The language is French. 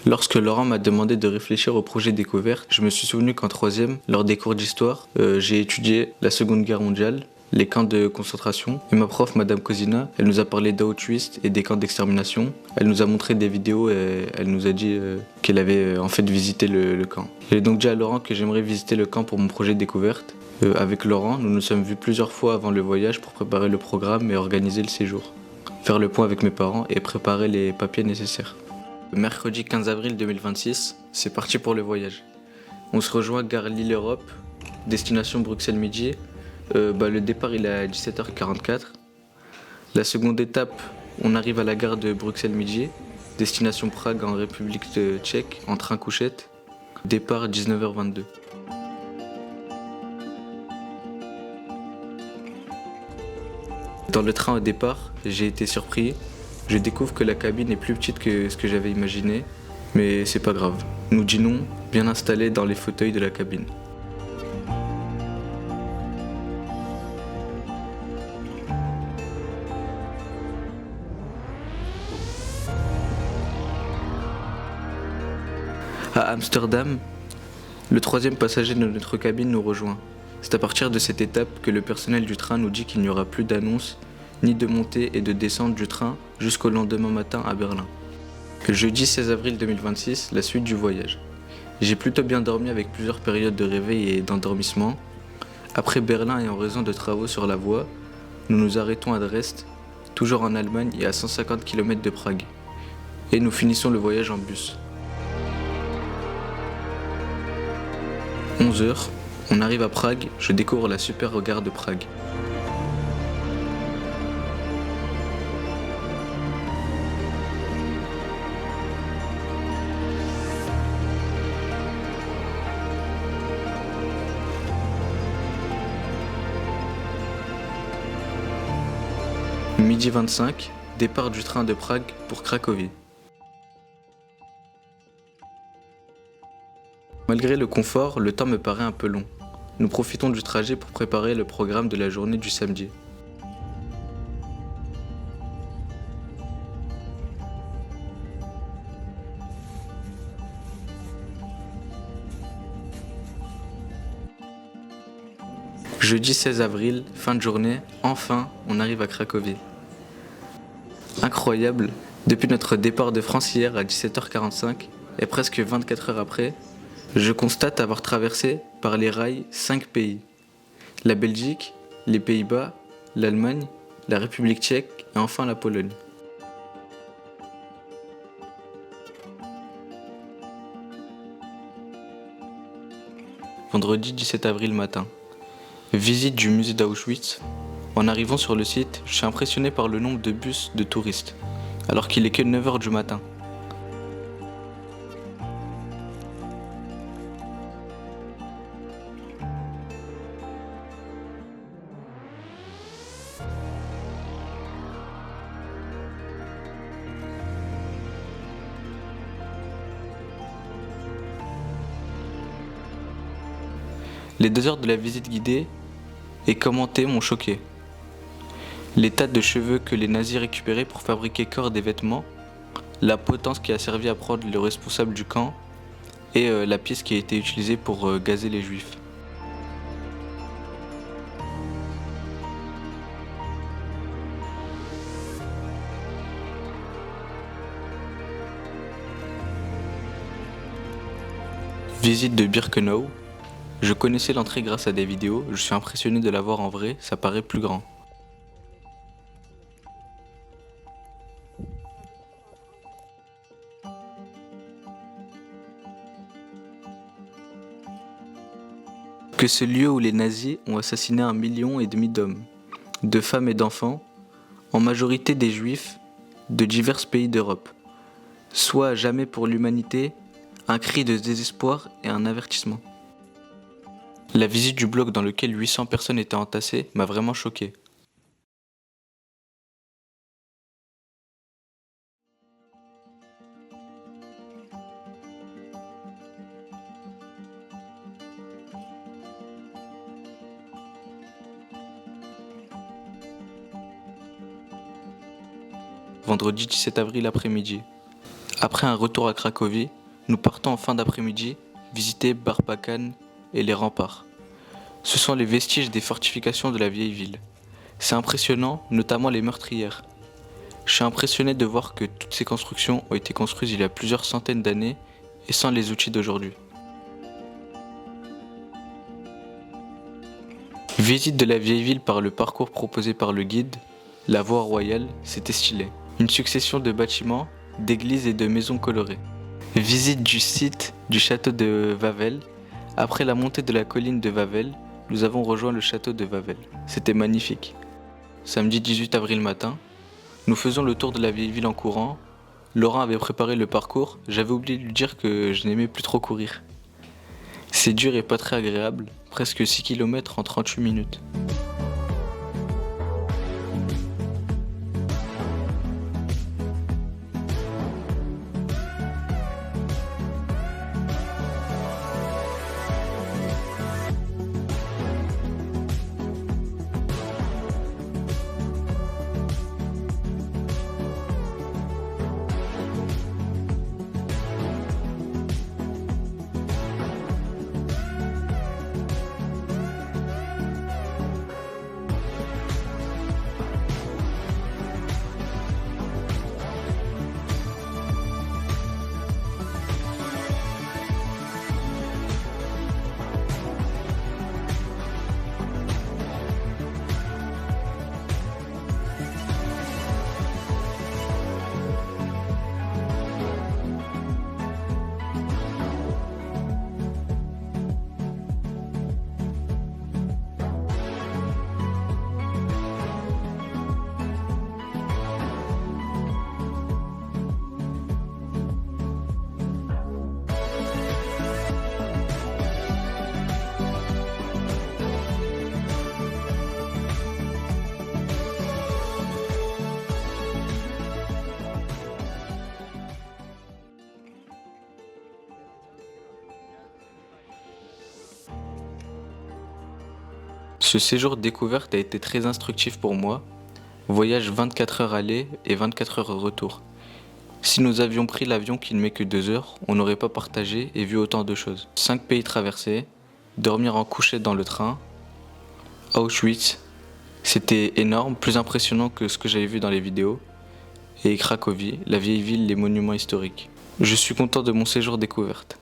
Lorsque Laurent m'a demandé de réfléchir au projet découverte, je me suis souvenu qu'en troisième, lors des cours d'histoire, j'ai étudié la Seconde Guerre mondiale, les camps de concentration, et ma prof, Madame Cosina, elle nous a parlé d'Auschwitz et des camps d'extermination. Elle nous a montré des vidéos et elle nous a dit qu'elle avait en fait visité le camp. J'ai donc dit à Laurent que j'aimerais visiter le camp pour mon projet découverte. Avec Laurent, nous nous sommes vus plusieurs fois avant le voyage pour préparer le programme et organiser le séjour, faire le point avec mes parents et préparer les papiers nécessaires. Mercredi 15 avril 2026, c'est parti pour le voyage. On se rejoint gare Lille-Europe, destination Bruxelles-Midi. Le départ il est à 17h44. La seconde étape, on arrive à la gare de Bruxelles-Midi, destination Prague en République tchèque, en train couchette. Départ 19h22. Dans le train au départ, j'ai été surpris. Je découvre que la cabine est plus petite que ce que j'avais imaginé, mais c'est pas grave. Nous dînons bien installés dans les fauteuils de la cabine. À Amsterdam, le troisième passager de notre cabine nous rejoint. C'est à partir de cette étape que le personnel du train nous dit qu'il n'y aura plus d'annonce ni de montée et de descente du train jusqu'au lendemain matin à Berlin. Jeudi 16 avril 2026, la suite du voyage. J'ai plutôt bien dormi avec plusieurs périodes de réveil et d'endormissement. Après Berlin et en raison de travaux sur la voie, nous nous arrêtons à Dresde, toujours en Allemagne et à 150 km de Prague. Et nous finissons le voyage en bus. 11h, on arrive à Prague, je découvre la super gare de Prague. Midi 25, départ du train de Prague pour Cracovie. Malgré le confort, le temps me paraît un peu long. Nous profitons du trajet pour préparer le programme de la journée du samedi. Jeudi 16 avril, fin de journée, enfin, on arrive à Cracovie. Incroyable, depuis notre départ de France hier à 17h45 et presque 24 heures après, je constate avoir traversé par les rails 5 pays. La Belgique, les Pays-Bas, l'Allemagne, la République tchèque et enfin la Pologne. Vendredi 17 avril matin. Visite du musée d'Auschwitz. En arrivant sur le site, je suis impressionné par le nombre de bus de touristes, alors qu'il est que 9h du matin. Les 2 heures de la visite guidée et commentée m'ont choqué. Les tas de cheveux que les nazis récupéraient pour fabriquer corps des vêtements, la potence qui a servi à prendre le responsable du camp et la pièce qui a été utilisée pour gazer les juifs. Visite de Birkenau. Je connaissais l'entrée grâce à des vidéos, je suis impressionné de la voir en vrai, ça paraît plus grand. Que ce lieu où les nazis ont assassiné 1,5 million d'hommes, de femmes et d'enfants, en majorité des juifs de divers pays d'Europe, soit à jamais pour l'humanité, un cri de désespoir et un avertissement. La visite du bloc dans lequel 800 personnes étaient entassées m'a vraiment choqué. Vendredi 17 avril après-midi. Après un retour à Cracovie, nous partons en fin d'après-midi visiter Barbacane et les remparts. Ce sont les vestiges des fortifications de la vieille ville. C'est impressionnant, notamment les meurtrières. Je suis impressionné de voir que toutes ces constructions ont été construites il y a plusieurs centaines d'années et sans les outils d'aujourd'hui. Visite de la vieille ville par le parcours proposé par le guide, la voie royale, c'était stylé. Une succession de bâtiments, d'églises et de maisons colorées. Visite du site du château de Wawel. Après la montée de la colline de Wawel, nous avons rejoint le château de Wawel. C'était magnifique. Samedi 18 avril matin, nous faisons le tour de la vieille ville en courant. Laurent avait préparé le parcours, j'avais oublié de lui dire que je n'aimais plus trop courir. C'est dur et pas très agréable, presque 6 km en 38 minutes. Ce séjour découverte a été très instructif pour moi. Voyage 24 heures aller et 24 heures retour. Si nous avions pris l'avion qui ne met que 2 heures, on n'aurait pas partagé et vu autant de choses. 5 pays traversés, dormir en couchette dans le train, Auschwitz, c'était énorme, plus impressionnant que ce que j'avais vu dans les vidéos, et Cracovie, la vieille ville, les monuments historiques. Je suis content de mon séjour découverte.